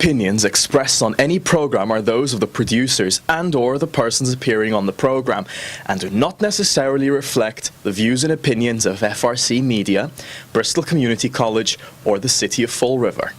opinions expressed on any program are those of the producers and/or the persons appearing on the program and do not necessarily reflect the views and opinions of FRC Media, Bristol Community College, or the City of Fall River.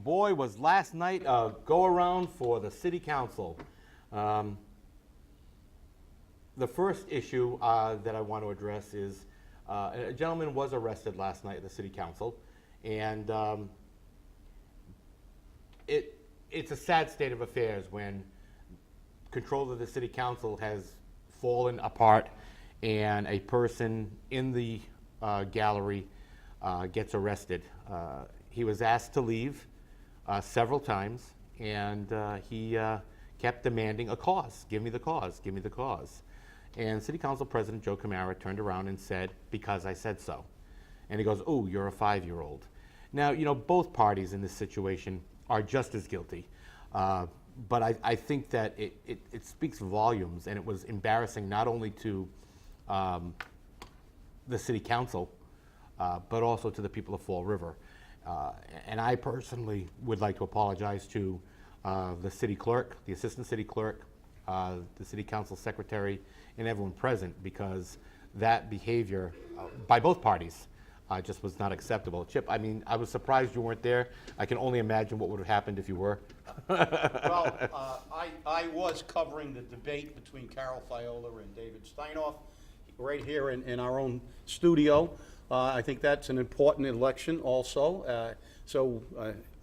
Boy, was last night a go-around for the City Council. The first issue that I want to address is a gentleman was arrested last night at the City Council, and it's a sad state of affairs when control of the City Council has fallen apart and a person in the gallery gets arrested. He was asked to leave several times, and he kept demanding a cause. Give me the cause, give me the cause. And City Council President Joe Camara turned around and said, because I said so. And he goes, oh, you're a 5-year-old. Now, you know, both parties in this situation are just as guilty. But I think that it speaks volumes, and it was embarrassing not only to the City Council, but also to the people of Fall River. And I personally would like to apologize to the city clerk, the assistant city clerk, the city council secretary, and everyone present, because that behavior by both parties just was not acceptable. Chip, I mean, I was surprised you weren't there. I can only imagine what would have happened if you were. Well, I was covering the debate between Carol Faiola and David Steinoff right here in our own studio. I think that's an important election also. So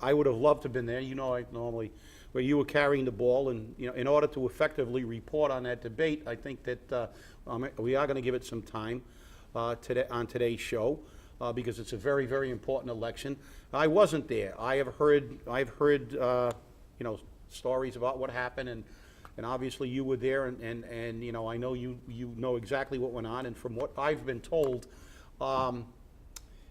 I would have loved to have been there. You know, I normally, where you were carrying the ball, and you know, in order to effectively report on that debate, I think that we are going to give it some time today on today's show because it's a very, very important election. I wasn't there. I've heard you know, stories about what happened, and obviously you were there, and you know, I know you know exactly what went on, and from what I've been told.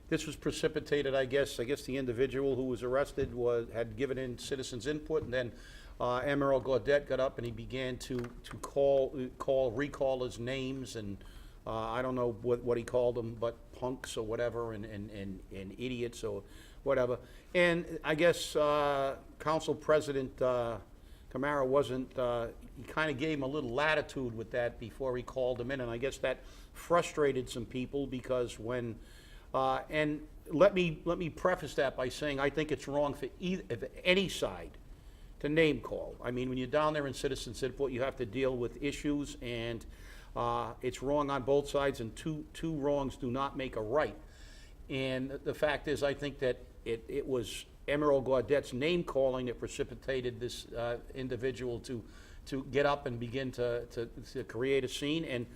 This was precipitated, I guess the individual who was arrested had given in citizens' input, and then Emerald Gaudette got up and he began to recall his names, and I don't know what he called them, but punks or whatever, and idiots or whatever. And I guess Council President Camara wasn't, he kind of gave him a little latitude with that before he called him in, and I guess that frustrated some people because when, and let me preface that by saying I think it's wrong for any side to name call. I mean, when you're down there in citizens' input, you have to deal with issues, and it's wrong on both sides, and two wrongs do not make a right. And the fact is, I think that it was Emerald Gaudette's name calling that precipitated this individual to get up and begin to create a scene,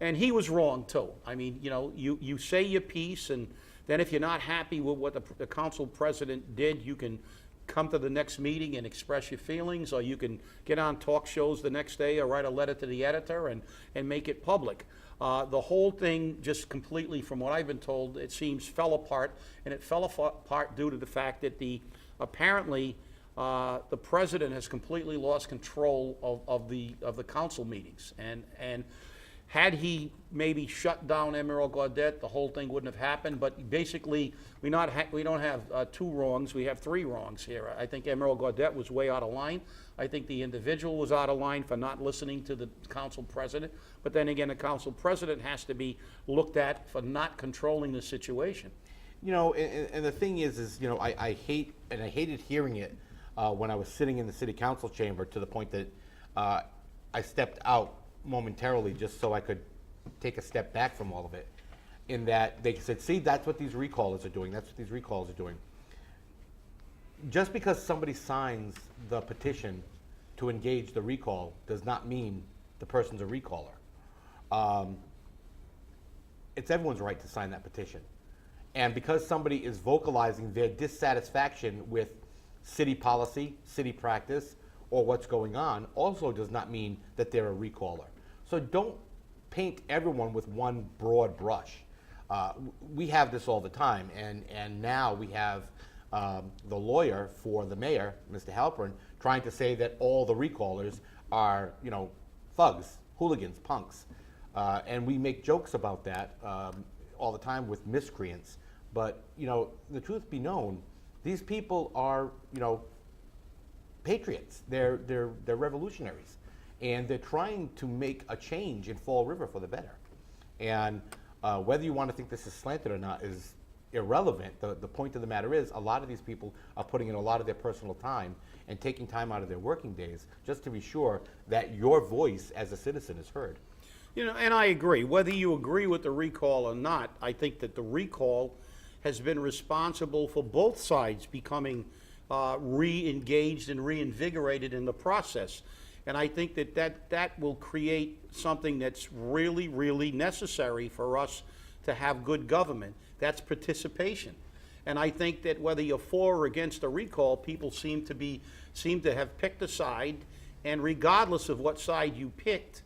and he was wrong too. I mean, you know, you say your piece, and then if you're not happy with what the council president did, you can come to the next meeting and express your feelings, or you can get on talk shows the next day or write a letter to the editor and make it public. The whole thing just completely, from what I've been told, it seems fell apart, and it fell apart due to the fact that apparently the president has completely lost control of the council meetings, and had he maybe shut down Emerald Gaudette, the whole thing wouldn't have happened. But basically, we don't have two wrongs, we have three wrongs here. I think Emerald Gaudette was way out of line. I think the individual was out of line for not listening to the council president. But then again, the council president has to be looked at for not controlling the situation. You know, and the thing is you know, I hated hearing it when I was sitting in the city council chamber, to the point that I stepped out momentarily just so I could take a step back from all of it, in that they said, see, that's what these recallers are doing. That's what these recalls are doing. Just because somebody signs the petition to engage the recall does not mean the person's a recaller. It's everyone's right to sign that petition. And because somebody is vocalizing their dissatisfaction with city policy, city practice, or what's going on, also does not mean that they're a recaller. So don't paint everyone with one broad brush. We have this all the time, and now we have the lawyer for the mayor, Mr. Halpern, trying to say that all the recallers are, thugs, hooligans, punks. And we make jokes about that all the time with miscreants. But, the truth be known, these people are, patriots. They're revolutionaries. And they're trying to make a change in Fall River for the better. And whether you want to think this is slanted or not is irrelevant. The point of the matter is a lot of these people are putting in a lot of their personal time and taking time out of their working days just to be sure that your voice as a citizen is heard. And I agree. Whether you agree with the recall or not, I think that the recall has been responsible for both sides becoming re-engaged and reinvigorated in the process. And I think that will create something that's really, really necessary for us to have good government. That's participation. And I think that whether you're for or against a recall, people seem to have picked a side, and regardless of what side you picked,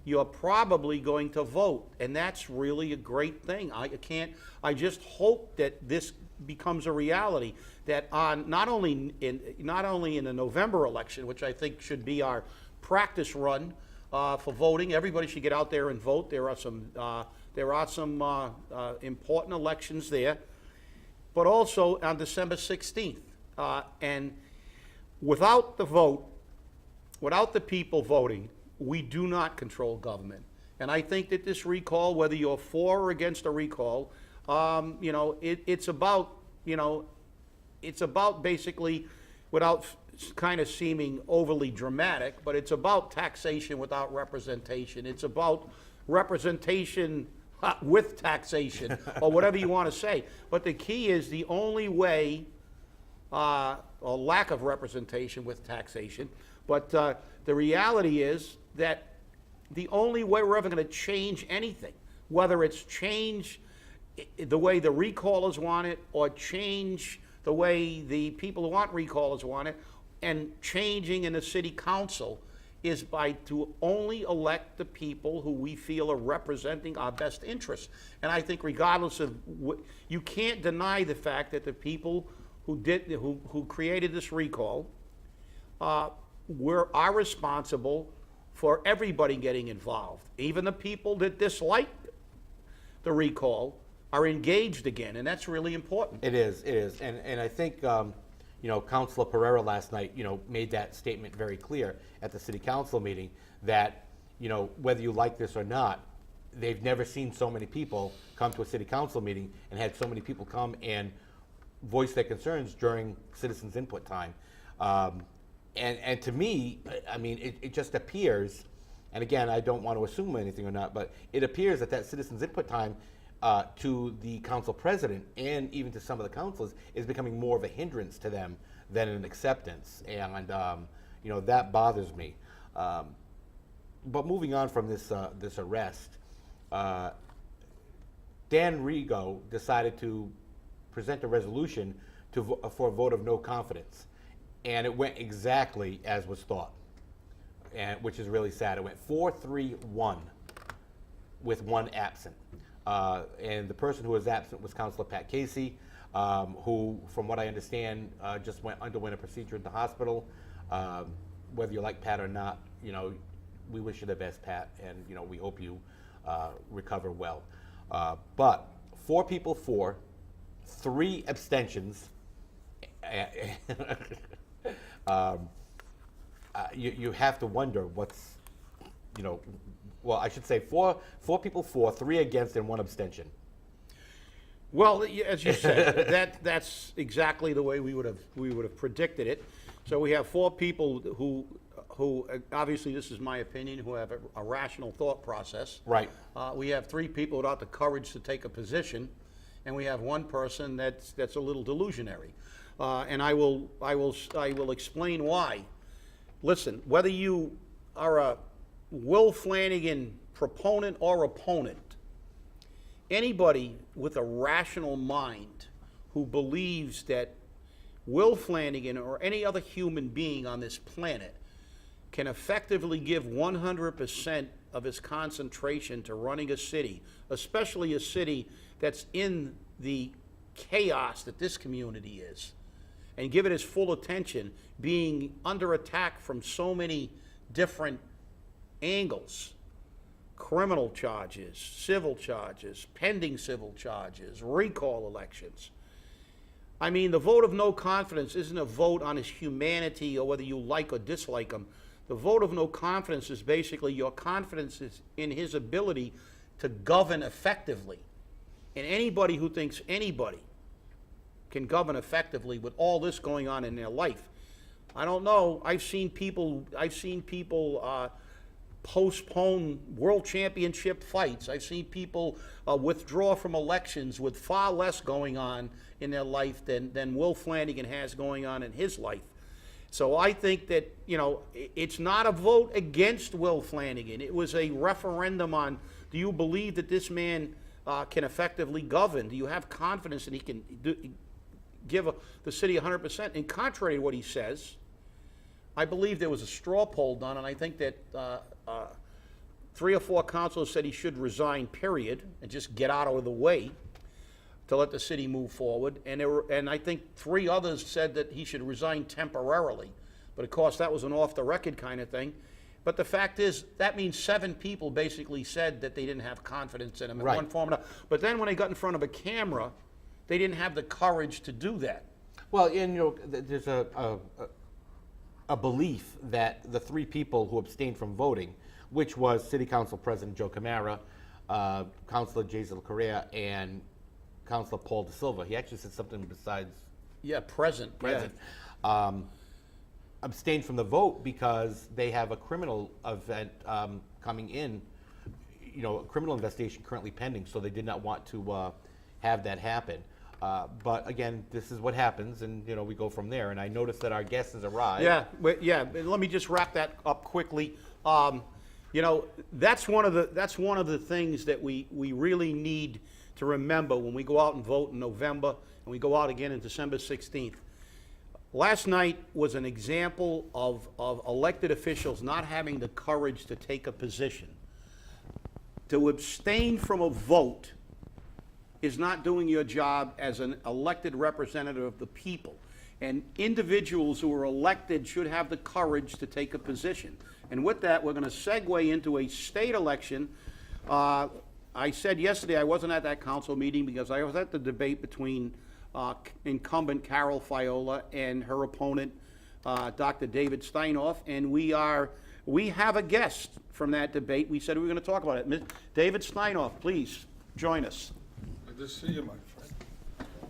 you're probably going to vote, and that's really a great thing. I just hope that this becomes a reality, that on not only in the November election, which I think should be our practice run for voting. Everybody should get out there and vote. There are some important elections there, but also on December 16th. And without the vote, without the people voting, we do not control government. And I think that this recall, whether you're for or against a recall, it's about basically, without kind of seeming overly dramatic, but it's about taxation without representation. It's about representation with taxation, or whatever you want to say. But the key is the only way, or lack of representation with taxation, but the reality is that the only way we're ever going to change anything, whether it's change the way the recallers want it, or change the way the people who want recallers want it, and changing in the city council, is to only elect the people who we feel are representing our best interests. And I think regardless of you can't deny the fact that the people who created this recall are responsible for everybody getting involved. Even the people that dislike the recall are engaged again, and that's really important. It is. And I think, Councilor Pereira last night, made that statement very clear at the city council meeting that, whether you like this or not, they've never seen so many people come to a city council meeting and had so many people come and voice their concerns during citizens' input time. And to me, I mean, it just appears, and again, I don't want to assume anything or not, but it appears that citizens' input time to the council president and even to some of the councilors is becoming more of a hindrance to them than an acceptance. And, that bothers me. But moving on from this arrest, Dan Rigo decided to present a resolution for a vote of no confidence. And it went exactly as was thought, which is really sad. It went 4-3-1 with one absent. And the person who was absent was Councilor Pat Casey, who, from what I understand, just underwent a procedure at the hospital. Whether you like Pat or not, we wish you the best, Pat, and we hope you recover well. But 4 people for, 3 abstentions. You have to wonder what's, well, I should say 4 people for, 3 against, and 1 abstention. Well, as you said, that's exactly the way we would have predicted it. So we have 4 people who obviously, this is my opinion, who have a rational thought process. Right. We have 3 people without the courage to take a position, and we have 1 person that's a little delusionary. And I will explain why. Listen, whether you are a Will Flanagan proponent or opponent, anybody with a rational mind who believes that Will Flanagan or any other human being on this planet can effectively give 100% of his concentration to running a city, especially a city that's in the chaos that this community is, and give it his full attention, being under attack from so many different angles. Criminal charges, civil charges, pending civil charges, recall elections. I mean, the vote of no confidence isn't a vote on his humanity or whether you like or dislike him. The vote of no confidence is basically your confidence is in his ability to govern effectively. And anybody who thinks anybody can govern effectively with all this going on in their life, I don't know. I've seen people postpone world championship fights. I've seen people withdraw from elections with far less going on in their life than Will Flanagan has going on in his life. So I think that, you know, it's not a vote against Will Flanagan. It was a referendum on, do you believe that this man can effectively govern? Do you have confidence that he can give the city 100%? And contrary to what he says, I believe there was a straw poll done, and I think that 3 or 4 councilors said he should resign, period, and just get out of the way to let the city move forward. And I think 3 others said that he should resign temporarily. But of course, that was an off-the-record kind of thing. But the fact is, that means 7 people basically said that they didn't have confidence in him in one form or another. But then when they got in front of a camera, they didn't have the courage to do that. Well, and, you know, there's a belief that the 3 people who abstained from voting, which was City Council President Joe Camara, Councilor Jason Correa, and Councilor Paul De Silva. He actually said something besides Present. abstained from the vote because they have a criminal event coming in, you know, a criminal investigation currently pending, so they did not want to have that happen. But again, this is what happens, and you know, we go from there. And I noticed that our guest has arrived. Yeah. Let me just wrap that up quickly. You know, that's one of the things that we really need to remember when we go out and vote in November, and we go out again on December 16th. Last night was an example of elected officials not having the courage to take a position. To abstain from a vote is not doing your job as an elected representative of the people. And individuals who are elected should have the courage to take a position. And with that, we're going to segue into a state election. I said yesterday I wasn't at that council meeting because I was at the debate between incumbent Carol Faiola and her opponent, Dr. David Steinoff, and we have a guest from that debate. We said we were going to talk about it. David Steinoff, please join us. Good to see you, my friend.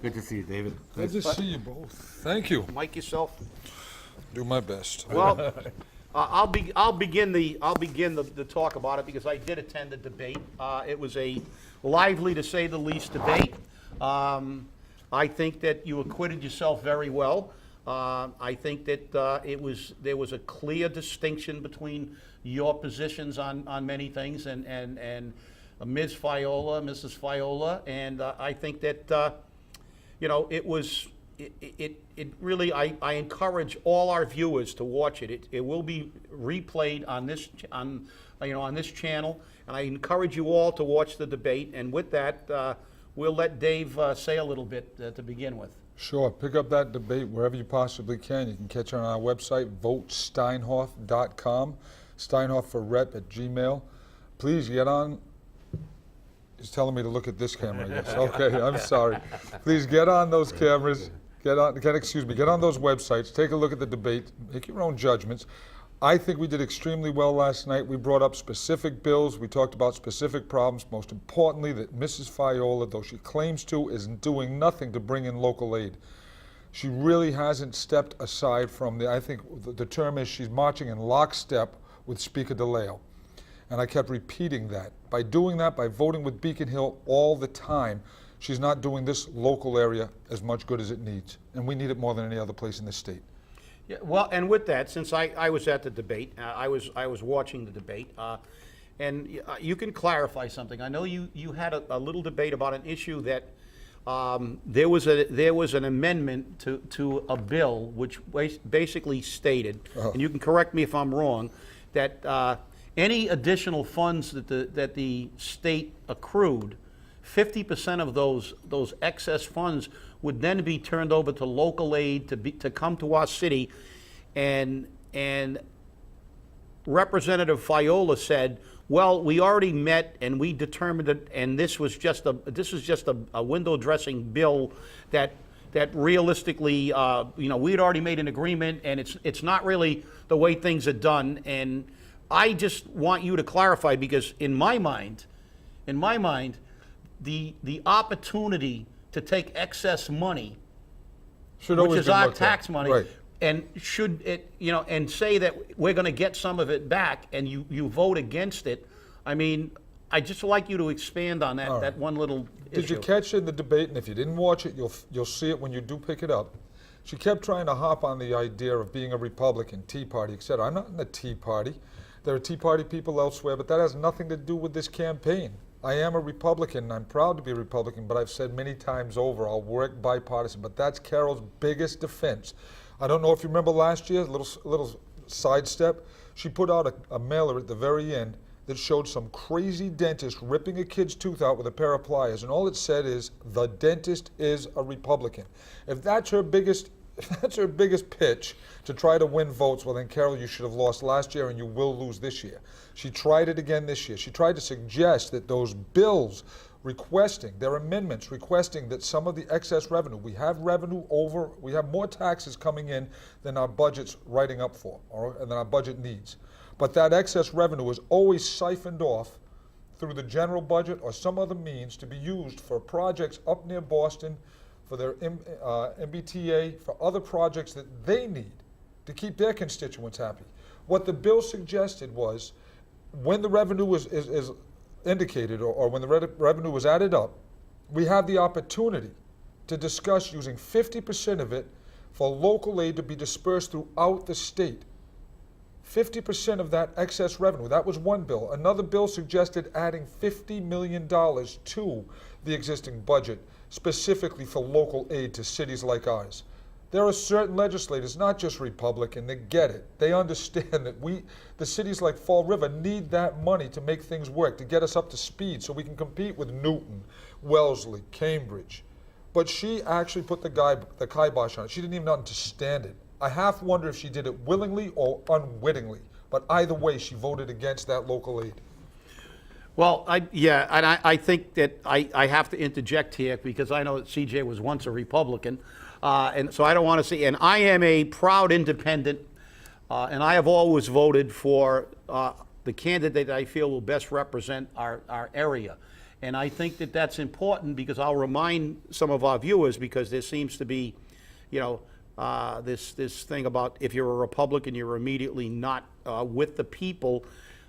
Good to see you, David. Good to see you both. Thank you. Mic yourself. Do my best. Well, I'll begin the talk about it because I did attend the debate. It was a lively, to say the least, debate. I think that you acquitted yourself very well. I think that there was a clear distinction between your positions on many things and Ms. Faiola, Mrs. Faiola, and I think that you know, it really, I encourage all our viewers to watch it. It will be replayed on this channel, and I encourage you all to watch the debate. And with that, we'll let Dave say a little bit to begin with. Sure. Pick up that debate wherever you possibly can. You can catch it on our website, votesteinhoff.com, Steinhoff for rep at Gmail. Please get on. He's telling me to look at this camera, I guess. Okay, I'm sorry. Please get on those cameras. Get on those websites. Take a look at the debate. Make your own judgments. I think we did extremely well last night. We brought up specific bills. We talked about specific problems. Most importantly, that Mrs. Faiola, though she claims to, is doing nothing to bring in local aid. She really hasn't stepped aside from I think the term is she's marching in lockstep with Speaker DeLeo. And I kept repeating that. By doing that, by voting with Beacon Hill all the time, she's not doing this local area as much good as it needs. And we need it more than any other place in the state. Yeah, well, and with that, since I was at the debate, I was watching the debate, and you can clarify something. I know you had a little debate about an issue that there was an amendment to a bill which basically stated, and you can correct me if I'm wrong, that any additional funds that the state accrued, 50% of those excess funds would then be turned over to local aid to come to our city, and Representative Faiola said, well, we already met and we determined it, and this was just a window dressing bill that realistically, we had already made an agreement, and it's not really the way things are done. And I just want you to clarify, because in my mind, the opportunity to take excess money, Should which always is be our looked at. tax money, Right. and should it, and say that we're going to get some of it back, and you vote against it. I mean, I'd just like you to expand on that, All right. that one little Did issue. you catch in the debate, and if you didn't watch it, you'll see it when you do pick it up. She kept trying to hop on the idea of being a Republican, Tea Party, etc. I'm not in the Tea Party. There are Tea Party people elsewhere, but that has nothing to do with this campaign. I am a Republican, and I'm proud to be a Republican, but I've said many times over, I'll work bipartisan, but that's Carol's biggest defense. I don't know if you remember last year, a little sidestep, she put out a mailer at the very end that showed some crazy dentist ripping a kid's tooth out with a pair of pliers, and all it said is, the dentist is a Republican. If that's her biggest pitch to try to win votes, well then, Carol, you should have lost last year and you will lose this year. She tried it again this year. She tried to suggest that those bills requesting, their amendments requesting that some of the excess revenue, we have more taxes coming in than our budget's writing up for, or than our budget needs. But that excess revenue is always siphoned off through the general budget or some other means to be used for projects up near Boston, for their MBTA, for other projects that they need to keep their constituents happy. What the bill suggested was, when the revenue is indicated, or when the revenue was added up, we have the opportunity to discuss using 50% of it for local aid to be dispersed throughout the state. 50% of that excess revenue. That was one bill. Another bill suggested adding $50 million to the existing budget, specifically for local aid to cities like ours. There are certain legislators, not just Republican, that get it. They understand that the cities like Fall River, need that money to make things work, to get us up to speed so we can compete with Newton, Wellesley, Cambridge. But she actually put the kibosh on it. She didn't even understand it. I half wonder if she did it willingly or unwittingly. But either way, she voted against that local aid. Well, I think that I have to interject here, because I know that CJ was once a Republican, and so I don't want to see, and I am a proud independent, and I have always voted for the candidate that I feel will best represent our area. And I think that that's important, because I'll remind some of our viewers, because there seems to be, this thing about if you're a Republican, you're immediately not with the people.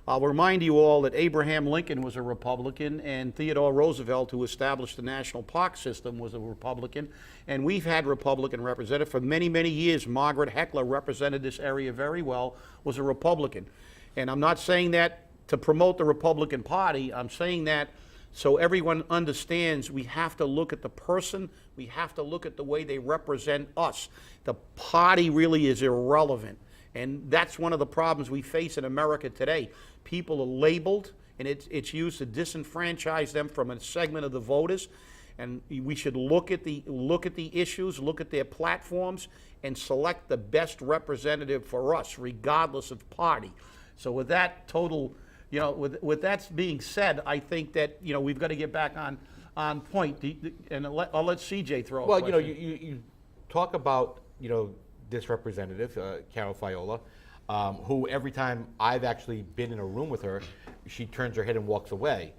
I'll remind you all that Abraham Lincoln was a Republican, and Theodore Roosevelt, who established the national park system, was a Republican. And we've had Republican representatives for many, many years. Margaret Heckler represented this area very well, was a Republican. And I'm not saying that to promote the Republican Party. I'm saying that so everyone understands we have to look at the person, we have to look at the way they represent us. The party really is irrelevant. And that's one of the problems we face in America today. People are labeled, and it's used to disenfranchise them from a segment of the voters. And we should look at the issues, look at their platforms, and select the best representative for us, regardless of party. So with that with that being said, I think that we've got to get back on point. And I'll let CJ throw. Well, a question. you talk about this representative, Carol Faiola, who every time I've actually been in a room with her, she turns her head and walks away.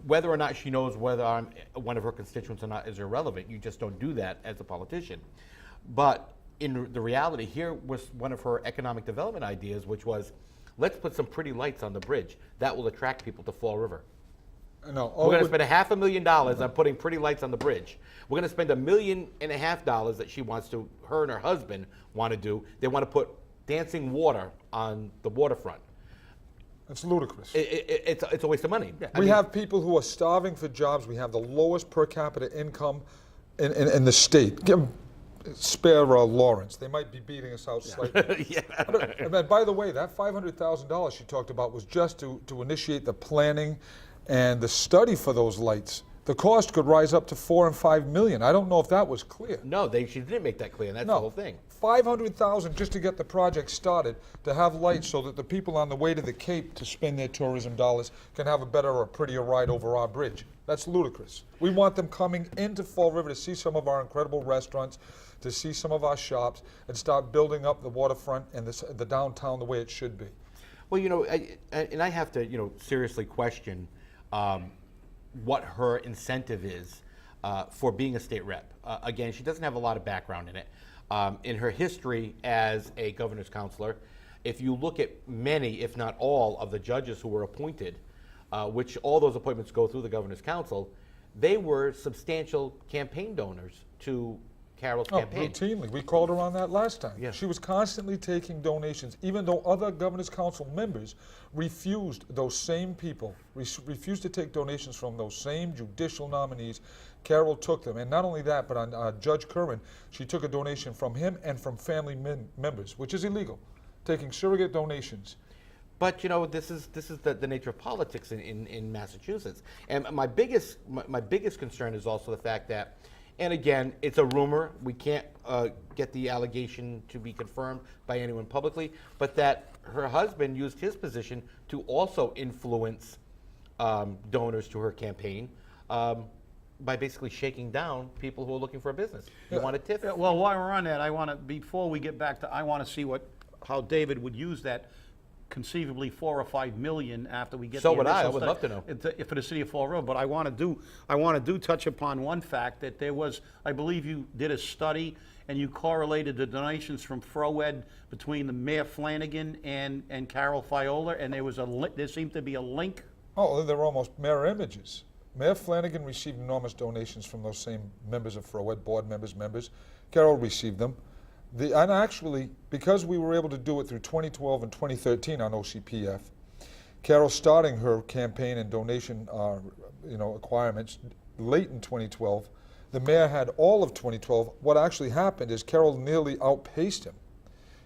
Whether or not she knows whether I'm one of her constituents or not is irrelevant. You just don't do that as a politician. But in the reality, here was one of her economic development ideas, which was, let's put some pretty lights on the bridge. That will attract people to Fall River. No, We're going to spend $500,000 on putting pretty lights on the bridge. We're going to spend $1.5 million that she wants to, her and her husband want to do. They want to put dancing water on the waterfront. It's ludicrous. It's a waste of money. We have people who are starving for jobs. We have the lowest per capita income in the state. spare Lawrence. They might be beating us out slightly. And by the way, that $500,000 she talked about was just to initiate the planning and the study for those lights. The cost could rise up to $4 and $5 million. I don't know if that was clear. No, she didn't make that clear, and that's the whole thing. $500,000 just to get the project started, to have lights so that the people on the way to the Cape to spend their tourism dollars can have a better or prettier ride over our bridge. That's ludicrous. We want them coming into Fall River to see some of our incredible restaurants, to see some of our shops, and start building up the waterfront and the downtown the way it should be. Well, I have to, seriously question what her incentive is for being a state rep. Again, she doesn't have a lot of background in it. In her history as a governor's counselor, if you look at many, if not all, of the judges who were appointed, which all those appointments go through the governor's council, they were substantial campaign donors to Carol's campaign. Routinely. We called her on that last time. Yeah. She was constantly taking donations, even though other governor's council members refused, those same people, refused to take donations from those same judicial nominees. Carol took them, and not only that, but on Judge Curran, she took a donation from him and from family members, which is illegal, taking surrogate donations. But this is the nature of politics in Massachusetts. And my biggest concern is also the fact that, and again, it's a rumor. We can't get the allegation to be confirmed by anyone publicly, but that her husband used his position to also influence donors to her campaign by basically shaking down people who are looking for a business. You want a TIF? Well, while we're on that, before we get back to, I want to see how David would use that conceivably $4 or $5 million after we get. So would I would love to know. For the city of Fall River, but I want to do touch upon one fact that there was, I believe you did a study and you correlated the donations from FroEd between the Mayor Flanagan and Carol Faiola, and there seemed to be a link. Oh, they're almost mirror images. Mayor Flanagan received enormous donations from those same members of FroEd, board members. Carol received them. And actually, because we were able to do it through 2012 and 2013 on OCPF, Carol starting her campaign and donation acquirements late in 2012, the mayor had all of 2012. What actually happened is Carol nearly outpaced him.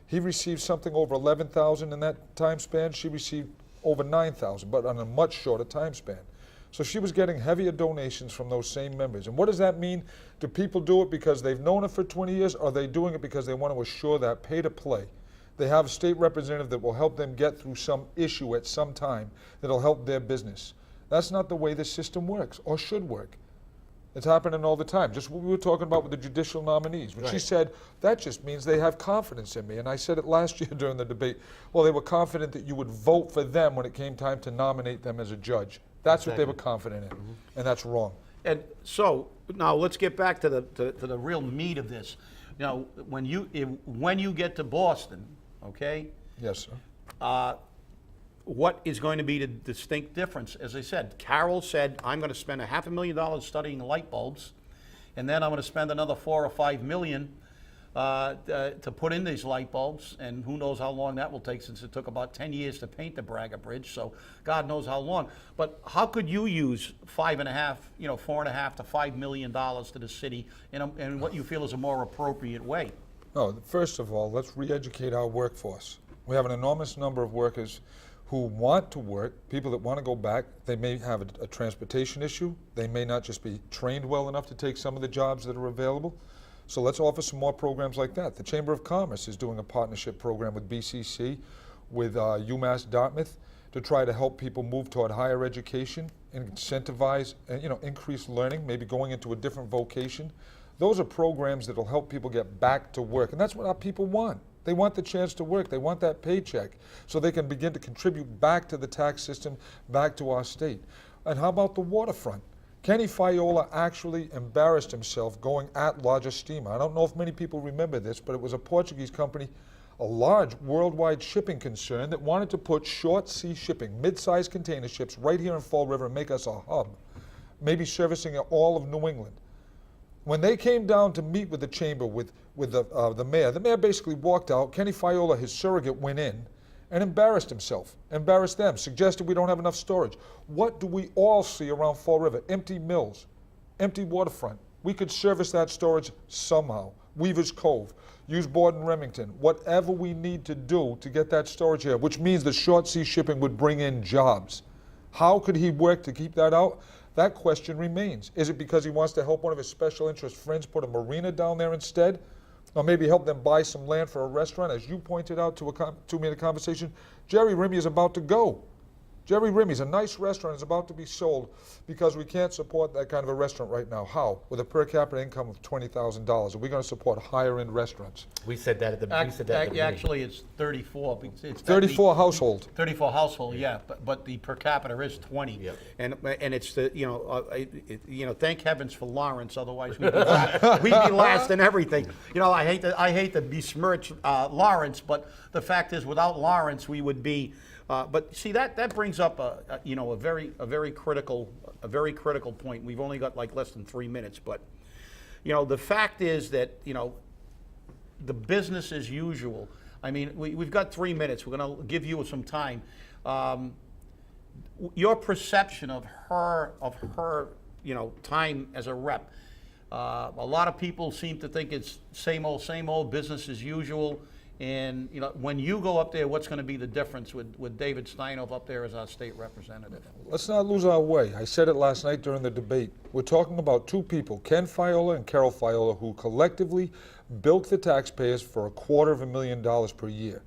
He received something over 11,000 in that time span. She received over 9,000, but on a much shorter time span. So she was getting heavier donations from those same members. And what does that mean? Do people do it because they've known her for 20 years, or are they doing it because they want to assure that pay to play? They have a state representative that will help them get through some issue at some time that'll help their business. That's not the way the system works, or should work. It's happening all the time. Just what we were talking about with the judicial nominees. When she said, that just means they have confidence in me. And I said it last year during the debate. Well, they were confident that you would vote for them when it came time to nominate them as a judge. That's what they were confident in, and that's wrong. And so now let's get back to the real meat of this. Now, when you get to Boston, okay? Yes, sir. What is going to be the distinct difference? As I said, Carol said, I'm going to spend $500,000 studying light bulbs, and then I'm going to spend another $4 or $5 million to put in these light bulbs, and who knows how long that will take, since it took about 10 years to paint the Braga Bridge, so God knows how long. But how could you use $4.5 to $5 million to the city in what you feel is a more appropriate way? No, first of all, let's re-educate our workforce. We have an enormous number of workers who want to work, people that want to go back. They may have a transportation issue. They may not just be trained well enough to take some of the jobs that are available. So let's offer some more programs like that. The Chamber of Commerce is doing a partnership program with BCC, with UMass Dartmouth, to try to help people move toward higher education and incentivize and increase learning, maybe going into a different vocation. Those are programs that will help people get back to work, and that's what our people want. They want the chance to work. They want that paycheck so they can begin to contribute back to the tax system, back to our state. And how about the waterfront? Kenny Faiola actually embarrassed himself going at larger steamer. I don't know if many people remember this, but it was a Portuguese company, a large worldwide shipping concern that wanted to put short sea shipping, mid-sized container ships right here in Fall River and make us a hub, maybe servicing all of New England. When they came down to meet with the chamber, with the mayor basically walked out. Kenny Faiola, his surrogate, went in and embarrassed himself, embarrassed them, suggested we don't have enough storage. What do we all see around Fall River? Empty mills, empty waterfront. We could service that storage somehow. Weaver's Cove, use Borden Remington, whatever we need to do to get that storage here, which means the short sea shipping would bring in jobs. How could he work to keep that out? That question remains. Is it because he wants to help one of his special interest friends put a marina down there instead? Or maybe help them buy some land for a restaurant? As you pointed out to me in a conversation, Jerry Remy is about to go. Jerry Remy's, a nice restaurant, is about to be sold because we can't support that kind of a restaurant right now. How? With a per capita income of $20,000. Are we going to support higher-end restaurants? We said that at the beginning. Actually, it's 34. It's 34 household. 34 household, yeah, but the per capita is 20. Yep. And it's the, thank heavens for Lawrence, otherwise we'd be last in everything. I hate to besmirch Lawrence, but the fact is, without Lawrence, we would be. But see, that brings up a very critical point. We've only got like less than 3 minutes, but the fact is that the business as usual. I mean, we've got 3 minutes. We're going to give you some time. Your perception of her time as a rep. A lot of people seem to think it's same old business as usual. And when you go up there, what's going to be the difference with David Steinoff up there as our state representative? Let's not lose our way. I said it last night during the debate. We're talking about two people, Ken Faiola and Carol Faiola, who collectively bilk the taxpayers for $250,000 per year.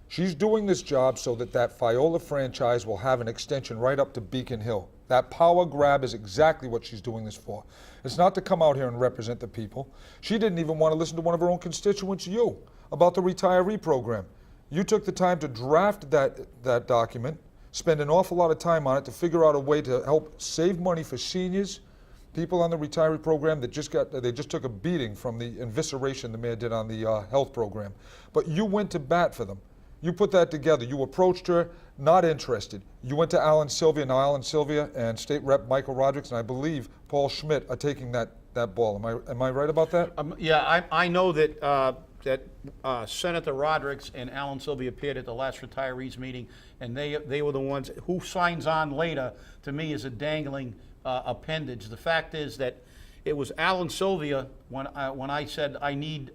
She's doing this job so that Faiola franchise will have an extension right up to Beacon Hill. That power grab is exactly what she's doing this for. It's not to come out here and represent the people. She didn't even want to listen to one of her own constituents, you, about the retiree program. You took the time to draft that document, spend an awful lot of time on it to figure out a way to help save money for seniors, people on the retiree program that they just took a beating from the evisceration the mayor did on the health program. But you went to bat for them. You put that together. You approached her, not interested. You went to Alan Sylvia. Now Alan Sylvia and State Rep Michael Rodrigues and I believe Paul Schmidt are taking that ball. Am I right about that? Yeah, I know that Senator Rodrigues and Alan Sylvia appeared at the last retirees meeting, and they were the ones who signs on later. To me, is a dangling appendage. The fact is that it was Alan Sylvia when I said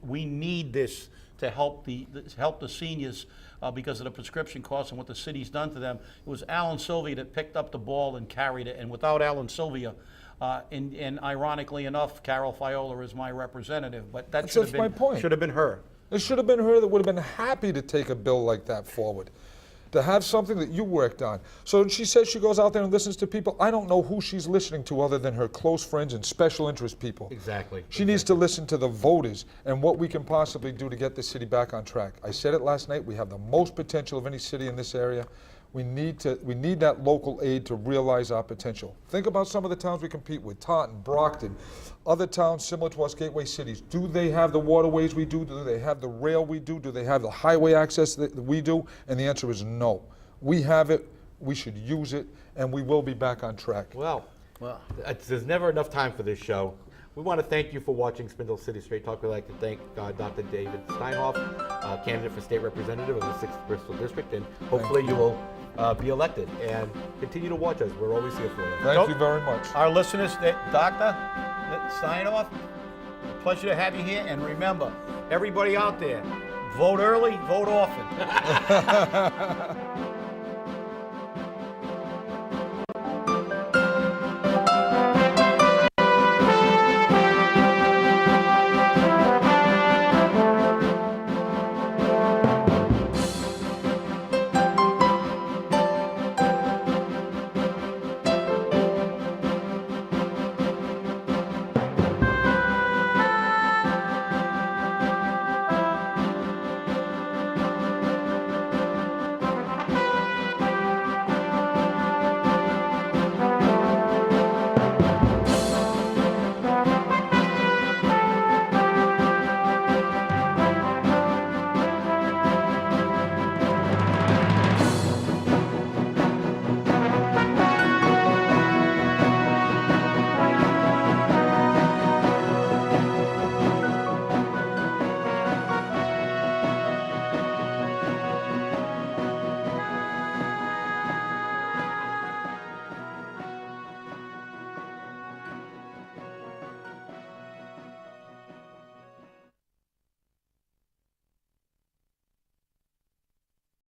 we need this to help the seniors. Because of the prescription costs and what the city's done to them. It was Alan Sylvia that picked up the ball and carried it. And without Alan Sylvia, and ironically enough, Carol Faiola is my representative. But that should have been her. It should have been her that would have been happy to take a bill like that forward, to have something that you worked on. So she says she goes out there and listens to people. I don't know who she's listening to other than her close friends and special interest people. Exactly. She needs to listen to the voters and what we can possibly do to get the city back on track. I said it last night, we have the most potential of any city in this area. We need that local aid to realize our potential. Think about some of the towns we compete with, Taunton, Brockton, other towns similar to us, gateway cities. Do they have the waterways we do? Do they have the rail we do? Do they have the highway access that we do? And the answer is no. We have it, we should use it, and we will be back on track. Well, there's never enough time for this show. We want to thank you for watching Spindle City Straight Talk. We'd like to thank Dr. David Steinoff, candidate for state representative of the 6th Bristol District, and hopefully you will be elected and continue to watch us. We're always here for you. Thank you very much. Our listeners, Dr. Steinoff, pleasure to have you here. And remember, everybody out there, vote early, vote often.